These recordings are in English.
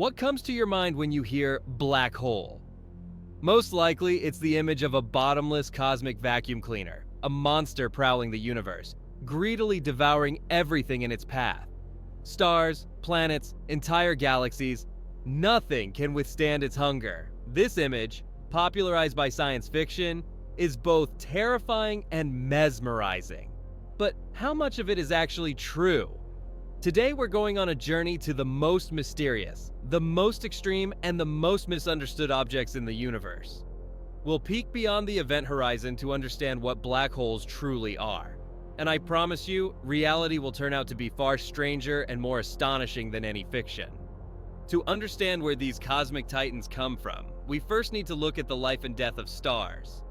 What comes to your mind when you hear black hole? Most likely, it's the image of a bottomless cosmic vacuum cleaner, a monster prowling the universe, greedily devouring everything in its path. Stars, planets, entire galaxies, nothing can withstand its hunger. This image, popularized by science fiction, is both terrifying and mesmerizing. But how much of it is actually true? Today we're going on a journey to the most mysterious, the most extreme, and the most misunderstood objects in the universe. We'll peek beyond the event horizon to understand what black holes truly are. And I promise you, reality will turn out to be far stranger and more astonishing than any fiction. To understand where these cosmic titans come from, we first need to look at the life and death of stars.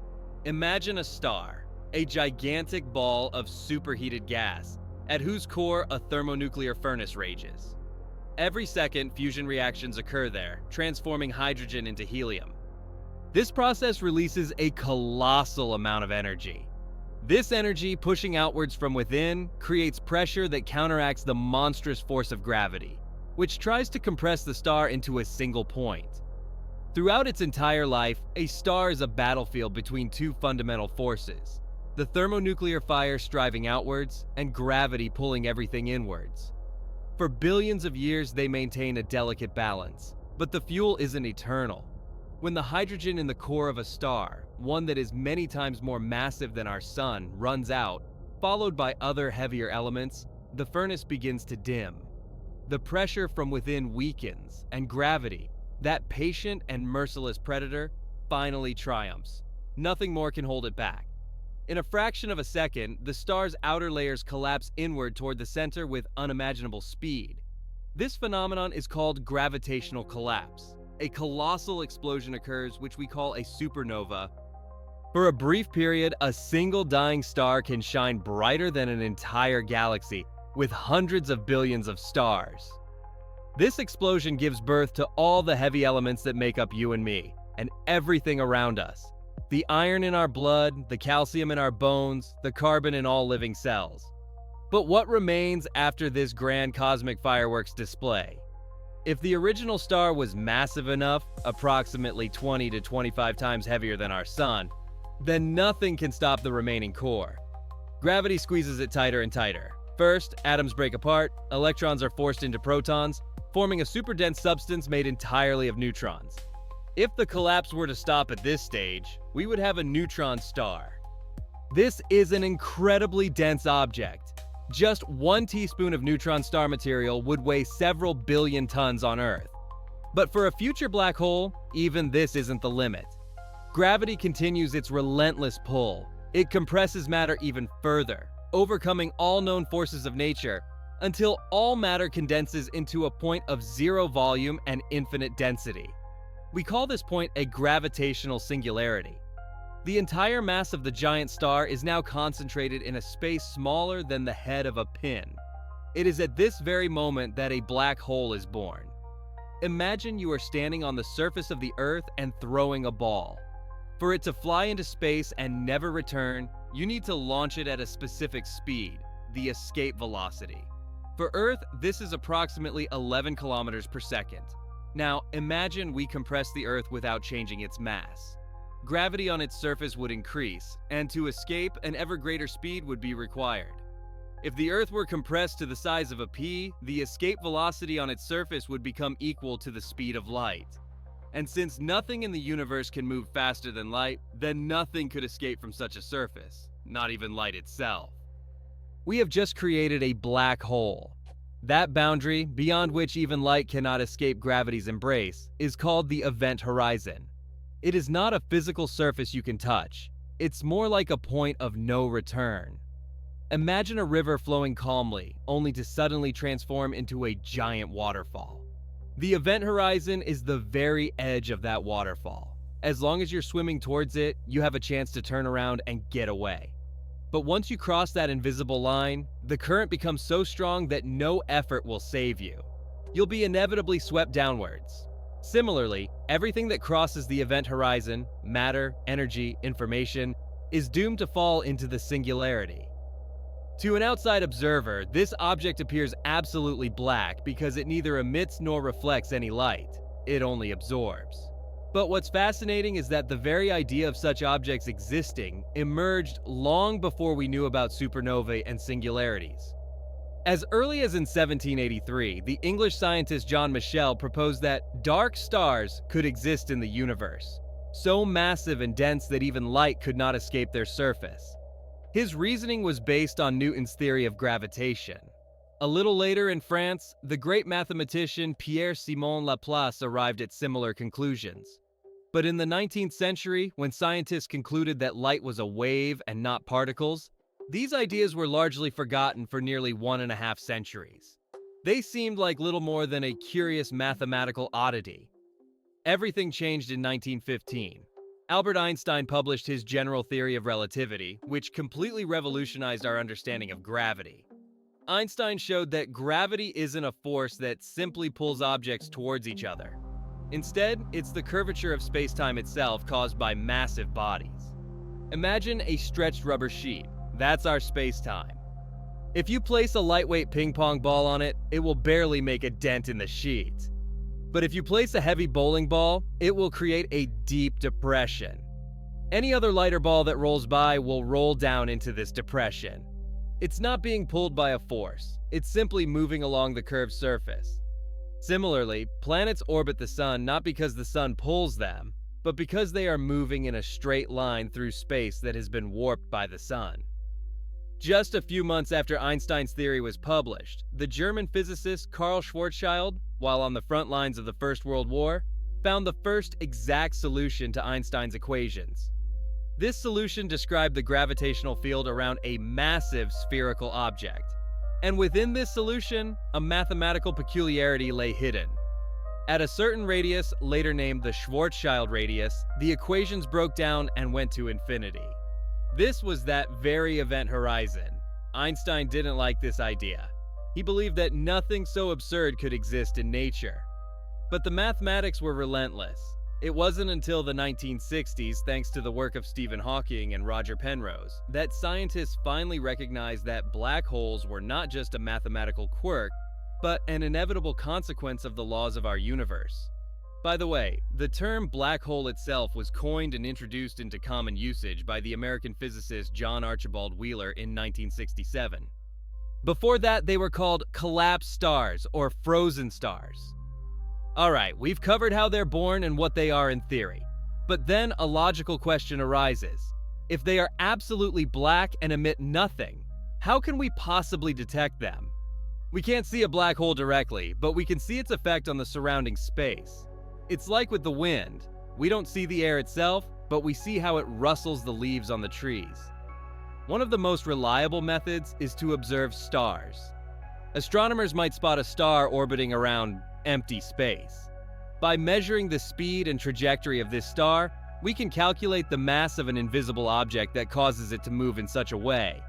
Imagine a star, a gigantic ball of superheated gas, at whose core a thermonuclear furnace rages. Every second, fusion reactions occur there, transforming hydrogen into helium. This process releases a colossal amount of energy. This energy, pushing outwards from within, creates pressure that counteracts the monstrous force of gravity, which tries to compress the star into a single point. Throughout its entire life, a star is a battlefield between two fundamental forces: the thermonuclear fire striving outwards, and gravity pulling everything inwards. For billions of years, they maintain a delicate balance, but the fuel isn't eternal. When the hydrogen in the core of a star, one that is many times more massive than our sun, runs out, followed by other heavier elements, the furnace begins to dim. The pressure from within weakens, and gravity, that patient and merciless predator, finally triumphs. Nothing more can hold it back. In a fraction of a second, the star's outer layers collapse inward toward the center with unimaginable speed. This phenomenon is called gravitational collapse. A colossal explosion occurs, which we call a supernova. For a brief period, a single dying star can shine brighter than an entire galaxy, with hundreds of billions of stars. This explosion gives birth to all the heavy elements that make up you and me, and everything around us. The iron in our blood, the calcium in our bones, the carbon in all living cells. But what remains after this grand cosmic fireworks display? If the original star was massive enough, approximately 20 to 25 times heavier than our sun, then nothing can stop the remaining core. Gravity squeezes it tighter and tighter. First, atoms break apart, electrons are forced into protons, forming a superdense substance made entirely of neutrons. If the collapse were to stop at this stage, we would have a neutron star. This is an incredibly dense object. Just 1 teaspoon of neutron star material would weigh several billion tons on Earth. But for a future black hole, even this isn't the limit. Gravity continues its relentless pull. It compresses matter even further, overcoming all known forces of nature, until all matter condenses into a point of zero volume and infinite density. We call this point a gravitational singularity. The entire mass of the giant star is now concentrated in a space smaller than the head of a pin. It is at this very moment that a black hole is born. Imagine you are standing on the surface of the Earth and throwing a ball. For it to fly into space and never return, you need to launch it at a specific speed, the escape velocity. For Earth, this is approximately 11 kilometers per second. Now, imagine we compress the Earth without changing its mass. Gravity on its surface would increase, and to escape, an ever greater speed would be required. If the Earth were compressed to the size of a pea, the escape velocity on its surface would become equal to the speed of light. And since nothing in the universe can move faster than light, then nothing could escape from such a surface, not even light itself. We have just created a black hole. That boundary, beyond which even light cannot escape gravity's embrace, is called the event horizon. It is not a physical surface you can touch. It's more like a point of no return. Imagine a river flowing calmly, only to suddenly transform into a giant waterfall. The event horizon is the very edge of that waterfall. As long as you're swimming towards it, you have a chance to turn around and get away. But once you cross that invisible line, the current becomes so strong that no effort will save you. You'll be inevitably swept downwards. Similarly, everything that crosses the event horizon, matter, energy, information, is doomed to fall into the singularity. To an outside observer, this object appears absolutely black because it neither emits nor reflects any light. It only absorbs. But what's fascinating is that the very idea of such objects existing emerged long before we knew about supernovae and singularities. As early as in 1783, the English scientist John Michell proposed that dark stars could exist in the universe, so massive and dense that even light could not escape their surface. His reasoning was based on Newton's theory of gravitation. A little later in France, the great mathematician Pierre-Simon Laplace arrived at similar conclusions. But in the 19th century, when scientists concluded that light was a wave and not particles, these ideas were largely forgotten for nearly 1.5 centuries. They seemed like little more than a curious mathematical oddity. Everything changed in 1915. Albert Einstein published his general theory of relativity, which completely revolutionized our understanding of gravity. Einstein showed that gravity isn't a force that simply pulls objects towards each other. Instead, it's the curvature of space-time itself caused by massive bodies. Imagine a stretched rubber sheet. That's our space-time. If you place a lightweight ping pong ball on it, it will barely make a dent in the sheet. But if you place a heavy bowling ball, it will create a deep depression. Any other lighter ball that rolls by will roll down into this depression. It's not being pulled by a force, it's simply moving along the curved surface. Similarly, planets orbit the sun not because the sun pulls them, but because they are moving in a straight line through space that has been warped by the sun. Just a few months after Einstein's theory was published, the German physicist Karl Schwarzschild, while on the front lines of the First World War, found the first exact solution to Einstein's equations. This solution described the gravitational field around a massive spherical object. And within this solution, a mathematical peculiarity lay hidden. At a certain radius, later named the Schwarzschild radius, the equations broke down and went to infinity. This was that very event horizon. Einstein didn't like this idea. He believed that nothing so absurd could exist in nature. But the mathematics were relentless. It wasn't until the 1960s, thanks to the work of Stephen Hawking and Roger Penrose, that scientists finally recognized that black holes were not just a mathematical quirk, but an inevitable consequence of the laws of our universe. By the way, the term black hole itself was coined and introduced into common usage by the American physicist John Archibald Wheeler in 1967. Before that, they were called collapsed stars or frozen stars. Alright, we've covered how they're born and what they are in theory. But then a logical question arises. If they are absolutely black and emit nothing, how can we possibly detect them? We can't see a black hole directly, but we can see its effect on the surrounding space. It's like with the wind. We don't see the air itself, but we see how it rustles the leaves on the trees. One of the most reliable methods is to observe stars. Astronomers might spot a star orbiting around empty space. By measuring the speed and trajectory of this star, we can calculate the mass of an invisible object that causes it to move in such a way.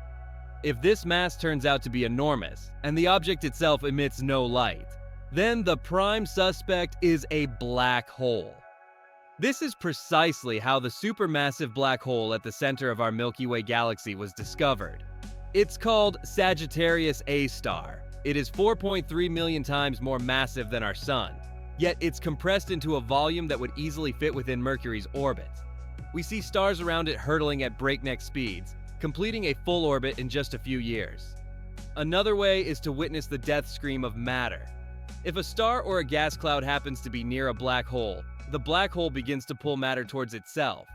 If this mass turns out to be enormous, and the object itself emits no light, then the prime suspect is a black hole. This is precisely how the supermassive black hole at the center of our Milky Way galaxy was discovered. It's called Sagittarius A star. It is 4.3 million times more massive than our sun, yet it's compressed into a volume that would easily fit within Mercury's orbit. We see stars around it hurtling at breakneck speeds, completing a full orbit in just a few years. Another way is to witness the death scream of matter. If a star or a gas cloud happens to be near a black hole, the black hole begins to pull matter towards itself.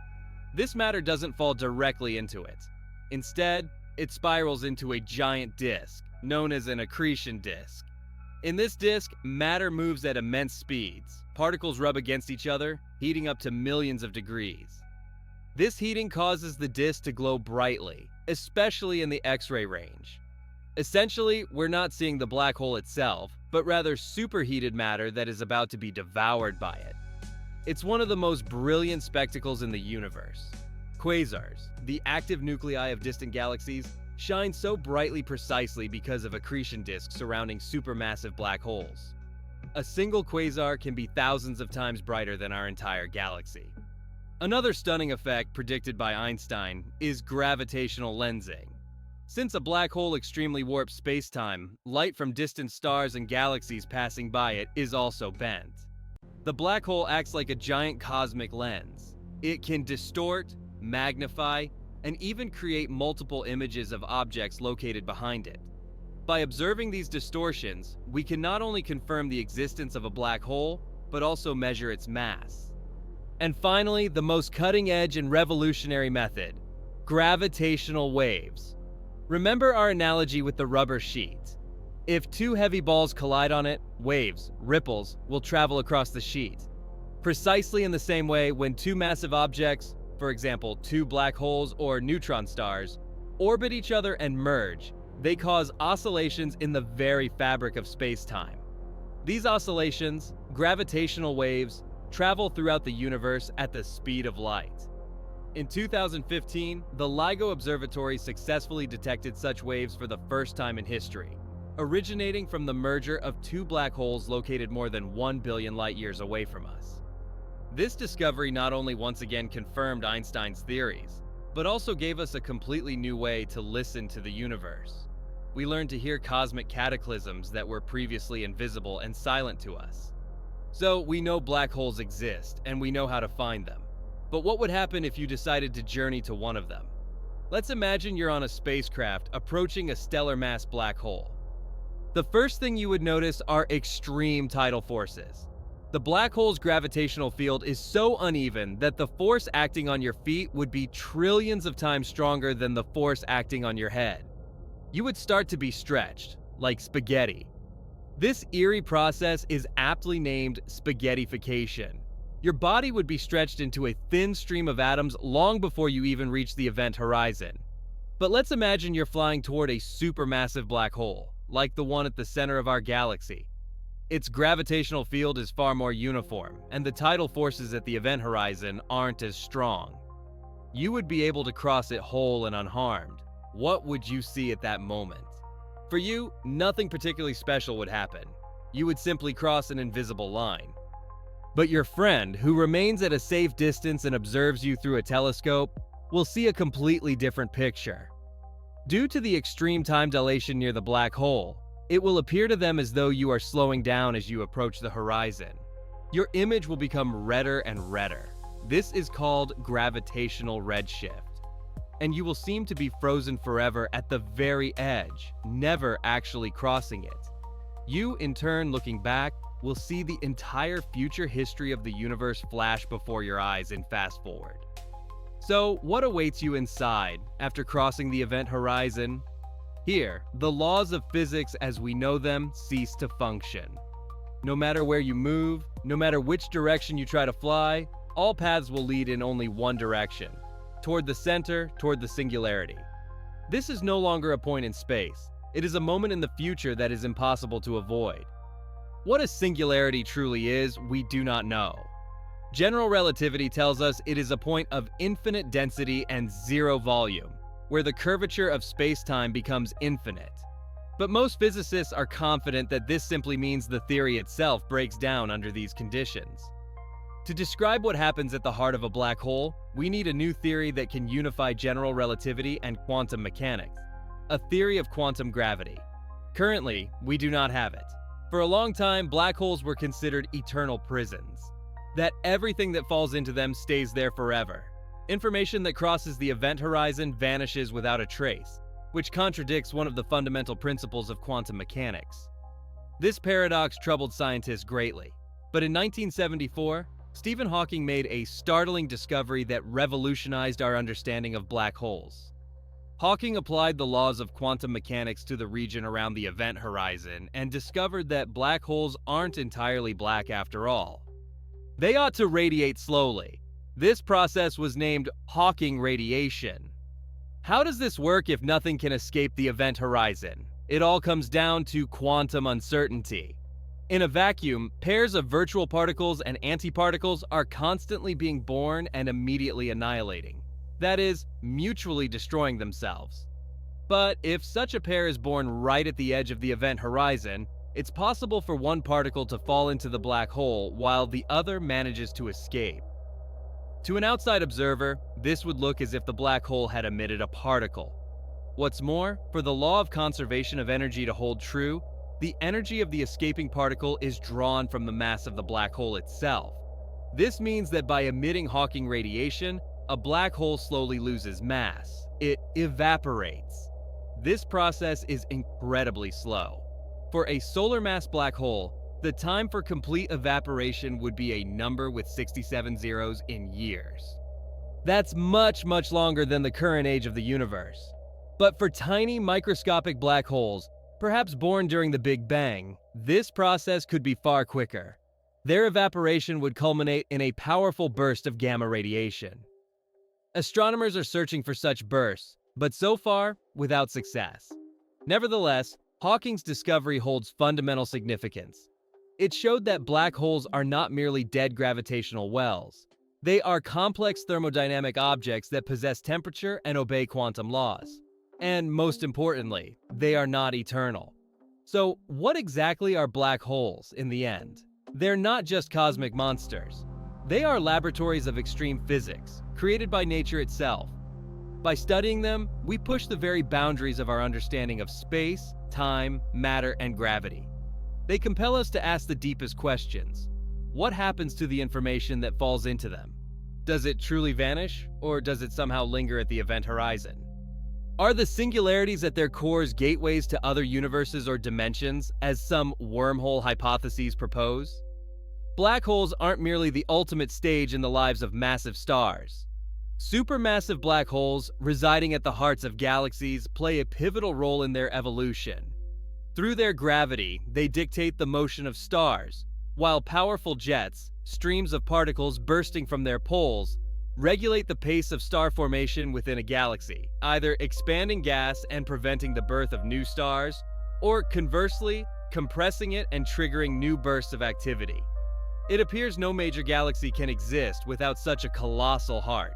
This matter doesn't fall directly into it. Instead, it spirals into a giant disk, known as an accretion disk. In this disk, matter moves at immense speeds. Particles rub against each other, heating up to millions of degrees. This heating causes the disk to glow brightly, especially in the X-ray range. Essentially, we're not seeing the black hole itself, but rather superheated matter that is about to be devoured by it. It's one of the most brilliant spectacles in the universe. Quasars, the active nuclei of distant galaxies, shine so brightly precisely because of accretion disks surrounding supermassive black holes. A single quasar can be thousands of times brighter than our entire galaxy. Another stunning effect predicted by Einstein is gravitational lensing. Since a black hole extremely warps space-time, light from distant stars and galaxies passing by it is also bent. The black hole acts like a giant cosmic lens. It can distort, magnify, and even create multiple images of objects located behind it. By observing these distortions, we can not only confirm the existence of a black hole, but also measure its mass. And finally, the most cutting-edge and revolutionary method: gravitational waves. Remember our analogy with the rubber sheet. If two heavy balls collide on it, waves, ripples, will travel across the sheet. Precisely in the same way, when two massive objects, for example, two black holes or neutron stars, orbit each other and merge, they cause oscillations in the very fabric of space-time. These oscillations, gravitational waves, travel throughout the universe at the speed of light. In 2015, the LIGO Observatory successfully detected such waves for the first time in history, originating from the merger of two black holes located more than 1 billion light-years away from us. This discovery not only once again confirmed Einstein's theories, but also gave us a completely new way to listen to the universe. We learned to hear cosmic cataclysms that were previously invisible and silent to us. So we know black holes exist, and we know how to find them. But what would happen if you decided to journey to one of them? Let's imagine you're on a spacecraft approaching a stellar mass black hole. The first thing you would notice are extreme tidal forces. The black hole's gravitational field is so uneven that the force acting on your feet would be trillions of times stronger than the force acting on your head. You would start to be stretched, like spaghetti. This eerie process is aptly named spaghettification. Your body would be stretched into a thin stream of atoms long before you even reach the event horizon. But let's imagine you're flying toward a supermassive black hole, like the one at the center of our galaxy. Its gravitational field is far more uniform, and the tidal forces at the event horizon aren't as strong. You would be able to cross it whole and unharmed. What would you see at that moment? For you, nothing particularly special would happen. You would simply cross an invisible line. But your friend, who remains at a safe distance and observes you through a telescope, will see a completely different picture. Due to the extreme time dilation near the black hole, it will appear to them as though you are slowing down as you approach the horizon. Your image will become redder and redder. This is called gravitational redshift. And you will seem to be frozen forever at the very edge, never actually crossing it. You, in turn, looking back, will see the entire future history of the universe flash before your eyes in fast forward. So, what awaits you inside after crossing the event horizon? Here, the laws of physics as we know them cease to function. No matter where you move, no matter which direction you try to fly, all paths will lead in only one direction, toward the center, toward the singularity. This is no longer a point in space. It is a moment in the future that is impossible to avoid. What a singularity truly is, we do not know. General relativity tells us it is a point of infinite density and zero volume, where the curvature of space-time becomes infinite. But most physicists are confident that this simply means the theory itself breaks down under these conditions. To describe what happens at the heart of a black hole, we need a new theory that can unify general relativity and quantum mechanics, a theory of quantum gravity. Currently, we do not have it. For a long time, black holes were considered eternal prisons, that everything that falls into them stays there forever. Information that crosses the event horizon vanishes without a trace, which contradicts one of the fundamental principles of quantum mechanics. This paradox troubled scientists greatly, but in 1974, Stephen Hawking made a startling discovery that revolutionized our understanding of black holes. Hawking applied the laws of quantum mechanics to the region around the event horizon and discovered that black holes aren't entirely black after all. They ought to radiate slowly. This process was named Hawking radiation. How does this work if nothing can escape the event horizon? It all comes down to quantum uncertainty. In a vacuum, pairs of virtual particles and antiparticles are constantly being born and immediately annihilating. That is, mutually destroying themselves. But if such a pair is born right at the edge of the event horizon, it's possible for one particle to fall into the black hole while the other manages to escape. To an outside observer, this would look as if the black hole had emitted a particle. What's more, for the law of conservation of energy to hold true, the energy of the escaping particle is drawn from the mass of the black hole itself. This means that by emitting Hawking radiation, a black hole slowly loses mass. It evaporates. This process is incredibly slow. For a solar mass black hole, the time for complete evaporation would be a number with 67 zeros in years. That's much longer than the current age of the universe. But for tiny microscopic black holes, perhaps born during the Big Bang, this process could be far quicker. Their evaporation would culminate in a powerful burst of gamma radiation. Astronomers are searching for such bursts, but so far, without success. Nevertheless, Hawking's discovery holds fundamental significance. It showed that black holes are not merely dead gravitational wells. They are complex thermodynamic objects that possess temperature and obey quantum laws. And most importantly, they are not eternal. So, what exactly are black holes in the end? They're not just cosmic monsters. They are laboratories of extreme physics, created by nature itself. By studying them, we push the very boundaries of our understanding of space, time, matter, and gravity. They compel us to ask the deepest questions. What happens to the information that falls into them? Does it truly vanish, or does it somehow linger at the event horizon? Are the singularities at their cores gateways to other universes or dimensions, as some wormhole hypotheses propose? Black holes aren't merely the ultimate stage in the lives of massive stars. Supermassive black holes, residing at the hearts of galaxies, play a pivotal role in their evolution. Through their gravity, they dictate the motion of stars, while powerful jets, streams of particles bursting from their poles, regulate the pace of star formation within a galaxy, either expanding gas and preventing the birth of new stars, or conversely, compressing it and triggering new bursts of activity. It appears no major galaxy can exist without such a colossal heart.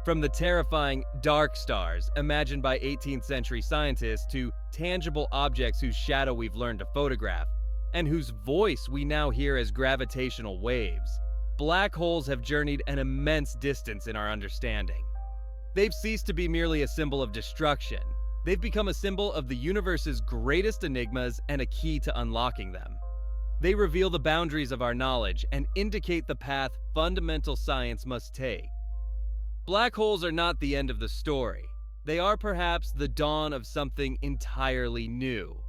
From the terrifying dark stars imagined by 18th century scientists to tangible objects whose shadow we've learned to photograph, and whose voice we now hear as gravitational waves, black holes have journeyed an immense distance in our understanding. They've ceased to be merely a symbol of destruction. They've become a symbol of the universe's greatest enigmas and a key to unlocking them. They reveal the boundaries of our knowledge and indicate the path fundamental science must take. Black holes are not the end of the story. They are perhaps the dawn of something entirely new.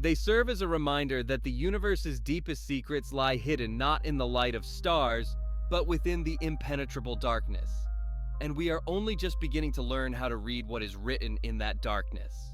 They serve as a reminder that the universe's deepest secrets lie hidden not in the light of stars, but within the impenetrable darkness. And we are only just beginning to learn how to read what is written in that darkness.